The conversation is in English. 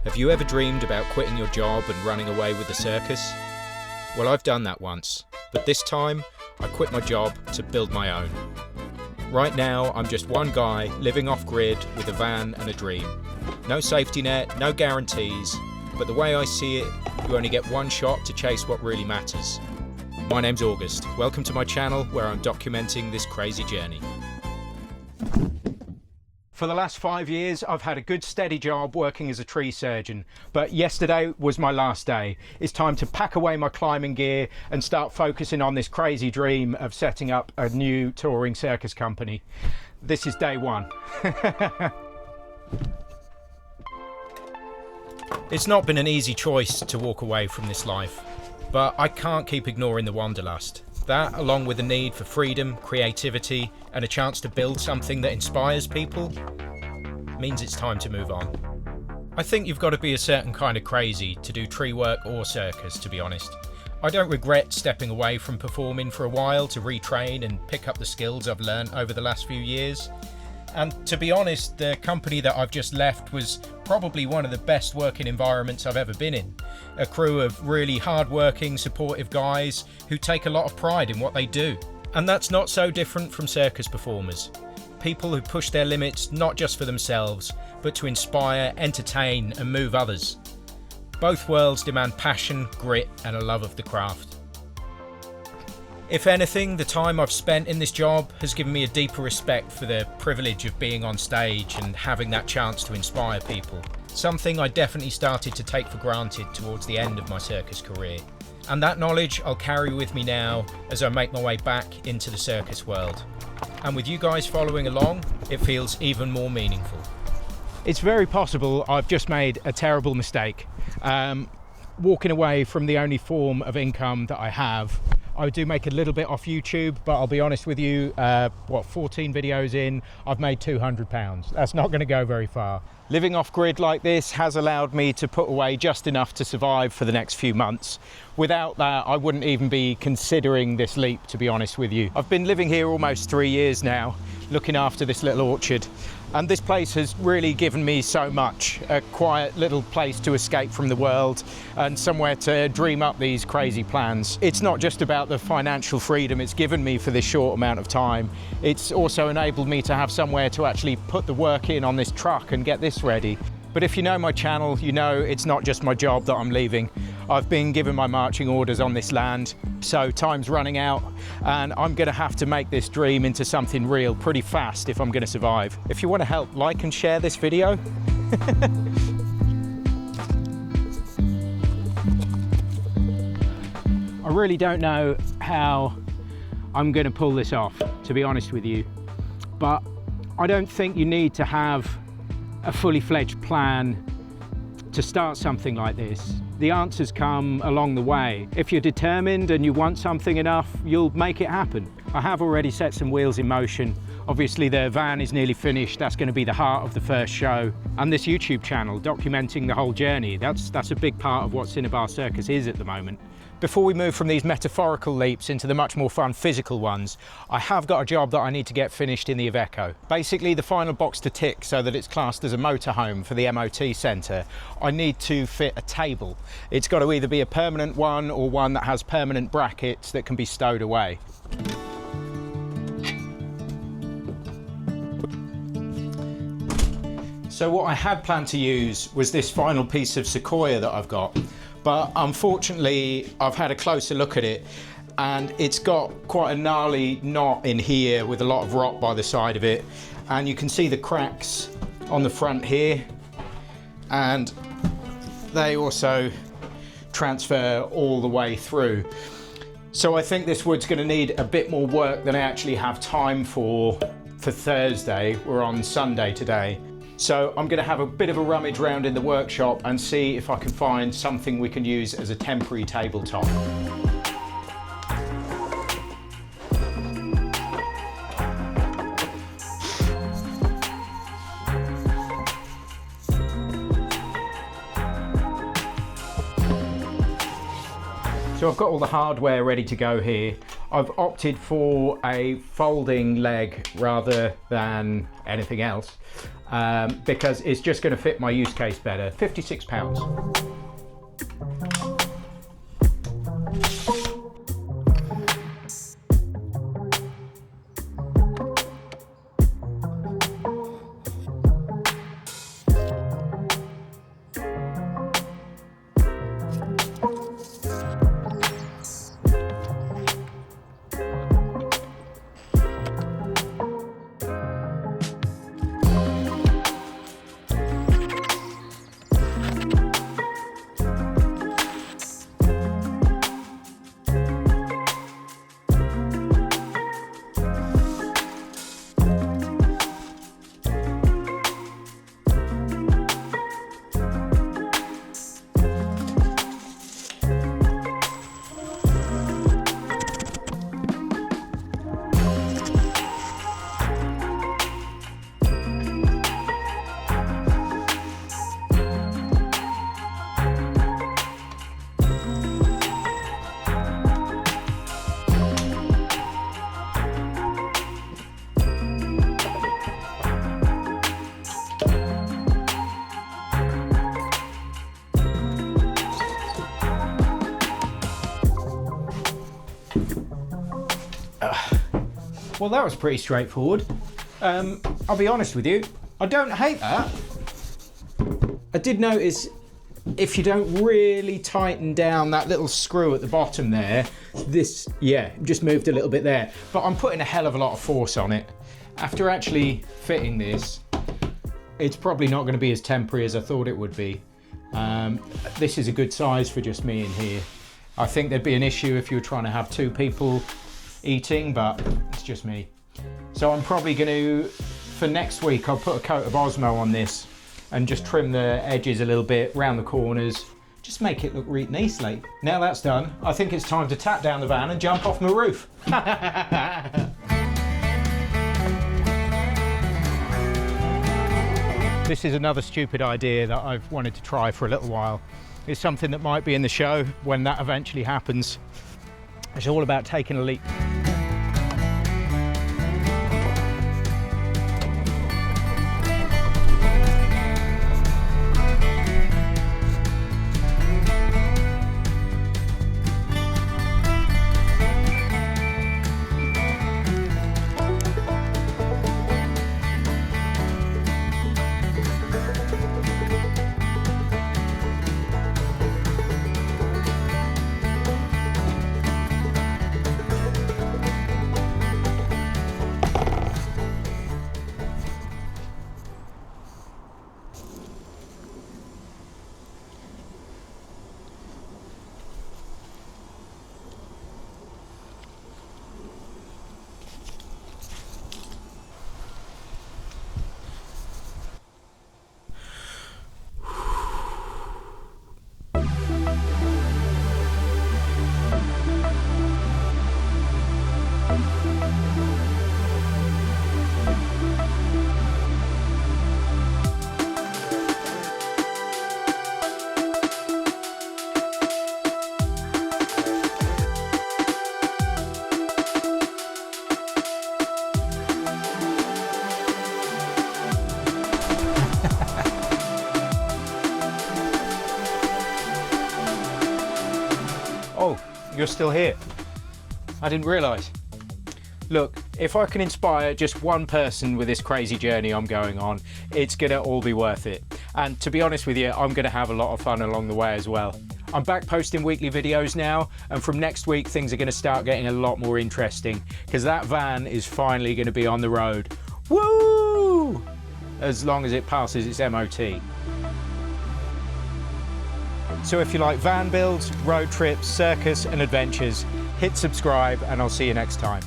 Have you ever dreamed about quitting your job and running away with the circus? Well, I've done that once, but this time I quit my job to build my own. Right now, I'm just one guy living off-grid with a van and a dream. No safety net, no guarantees, but the way I see it, you only get one shot to chase what really matters. My name's August. Welcome to my channel where I'm documenting this crazy journey. For the last 5 years, I've had a good steady job working as a tree surgeon, but yesterday was my last day. It's time to pack away my climbing gear and start focusing on this crazy dream of setting up a new touring circus company. This is day one. It's not been an easy choice to walk away from this life, but I can't keep ignoring the wanderlust. That, along with the need for freedom, creativity, and a chance to build something that inspires people, means it's time to move on. I think you've got to be a certain kind of crazy to do tree work or circus, to be honest. I don't regret stepping away from performing for a while to retrain and pick up the skills I've learned over the last few years. And to be honest, the company that I've just left was probably one of the best working environments I've ever been in. A crew of really hard-working, supportive guys who take a lot of pride in what they do. And that's not so different from circus performers. People who push their limits not just for themselves, but to inspire, entertain, and move others. Both worlds demand passion, grit, and a love of the craft. If anything, the time I've spent in this job has given me a deeper respect for the privilege of being on stage and having that chance to inspire people. Something I definitely started to take for granted towards the end of my circus career. And that knowledge I'll carry with me now as I make my way back into the circus world. And with you guys following along, it feels even more meaningful. It's very possible I've just made a terrible mistake. Walking away from the only form of income that I have. I do make a little bit off YouTube, but I'll be honest with you, 14 videos in, I've made £200. That's not going to go very far. Living off grid like this has allowed me to put away just enough to survive for the next few months. Without that, I wouldn't even be considering this leap, to be honest with you. I've been living here almost 3 years now, looking after this little orchard. And this place has really given me so much. A quiet little place to escape from the world and somewhere to dream up these crazy plans. It's not just about the financial freedom it's given me for this short amount of time. It's also enabled me to have somewhere to actually put the work in on this truck and get this ready. But if you know my channel, you know it's not just my job that I'm leaving. I've been given my marching orders on this land, so time's running out, and I'm gonna have to make this dream into something real pretty fast if I'm gonna survive. If you wanna help, like and share this video. I really don't know how I'm gonna pull this off, to be honest with you, but I don't think you need to have a fully fledged plan to start something like this. The answers come along the way. If you're determined and you want something enough, you'll make it happen. I have already set some wheels in motion. Obviously the van is nearly finished. That's going to be the heart of the first show. And this YouTube channel documenting the whole journey. That's a big part of what Cinnabar Circus is at the moment. Before we move from these metaphorical leaps into the much more fun physical ones, I have got a job that I need to get finished in the Iveco. Basically the final box to tick so that it's classed as a motorhome for the MOT centre. I need to fit a table. It's got to either be a permanent one or one that has permanent brackets that can be stowed away. So what I had planned to use was this final piece of sequoia that I've got. But unfortunately, I've had a closer look at it and it's got quite a gnarly knot in here with a lot of rot by the side of it. And you can see the cracks on the front here. And they also transfer all the way through. So I think this wood's going to need a bit more work than I actually have time for Thursday. We're on Sunday today. So I'm going to have a bit of a rummage round in the workshop and see if I can find something we can use as a temporary tabletop. So I've got all the hardware ready to go here. I've opted for a folding leg rather than anything else. because it's just going to fit my use case better. £56. Well, that was pretty straightforward. I'll be honest with you, I don't hate that. I did notice if you don't really tighten down that little screw at the bottom there, this, yeah, just moved a little bit there. But I'm putting a hell of a lot of force on it. After actually fitting this, it's probably not going to be as temporary as I thought it would be. This is a good size for just me in here. I think there'd be an issue if you were trying to have two people eating, but it's just me. So I'm probably going to, for next week, I'll put a coat of Osmo on this and just trim the edges a little bit, round the corners, just make it look really nicely. Now that's done, I think it's time to tap down the van and jump off my roof. This is another stupid idea that I've wanted to try for a little while. It's something that might be in the show when that eventually happens. It's all about taking a leap. Oh, you're still here. I didn't realise. Look, if I can inspire just one person with this crazy journey I'm going on, it's gonna all be worth it. And to be honest with you, I'm gonna have a lot of fun along the way as well. I'm back posting weekly videos now, and from next week things are gonna start getting a lot more interesting, because that van is finally gonna be on the road. Woo! As long as it passes its MOT. So if you like van builds, road trips, circus and adventures, hit subscribe and I'll see you next time.